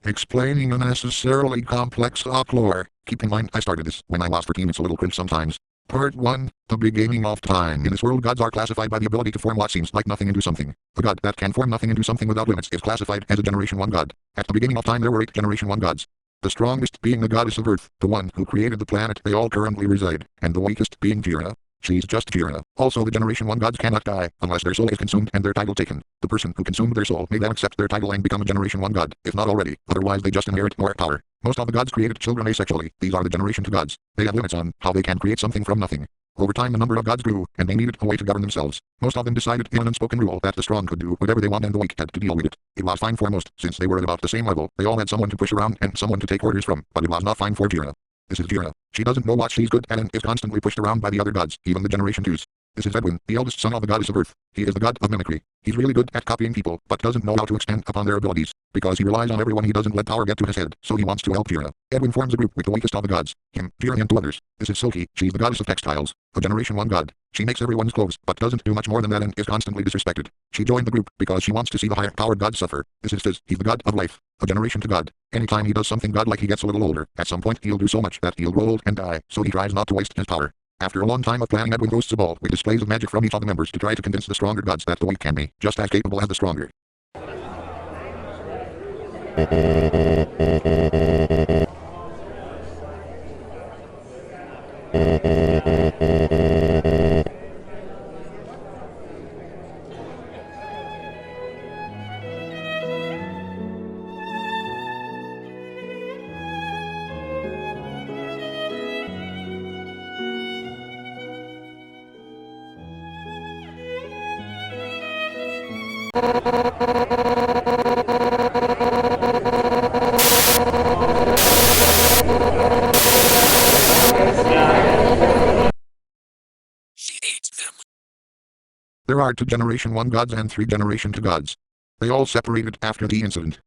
Explaining unnecessarily complex folklore. Keep in mind, I started this when I was 14. It's a little cringe sometimes. Part 1. The beginning of time. In this world, gods are classified by the ability to form what seems like nothing into something. A god that can form nothing into something without limits is classified as a Generation 1 god. At the beginning of time, there were 8 Generation 1 gods. The strongest being the goddess of Earth, the one who created the planet they all currently reside, and the weakest being Jira. She's just Jira. Also, the Generation 1 gods cannot die unless their soul is consumed and their title taken. The person who consumed their soul may then accept their title and become a Generation 1 god, if not already. Otherwise, they just inherit more power. Most of the gods created children asexually. These are the Generation 2 gods. They have limits on how they can create something from nothing. Over time, the number of gods grew, and they needed a way to govern themselves. Most of them decided in an unspoken rule that the strong could do whatever they want and the weak had to deal with it. It was fine for most, since they were at about the same level. They all had someone to push around and someone to take orders from, but it was not fine for Jira. This is Jira. She doesn't know what she's good at and is constantly pushed around by the other gods, even the Generation 2s. This is Edwin, the eldest son of the goddess of Earth. He is the god of mimicry. He's really good at copying people, but doesn't know how to expand upon their abilities. Because he relies on everyone, he doesn't let power get to his head, so he wants to help Jira. Edwin forms a group with the weakest of the gods, him, Jira, and 2 others. This is Silky. She's the goddess of textiles, a Generation 1 god. She makes everyone's clothes, but doesn't do much more than that and is constantly disrespected. She joined the group because she wants to see the higher-powered gods suffer. This is Fizz. He's the god of life, a Generation 2 god. Anytime he does something godlike, he gets a little older. At some point, he'll do so much that he'll grow old and die, so he tries not to waste his power. After a long time of planning, Edwin hosts a ball with displays of magic from each of the members to try to convince the stronger gods that the weak can be just as capable as the stronger. She eats them. There are 2 Generation 1 gods and 3 Generation 2 gods. They all separated after the incident.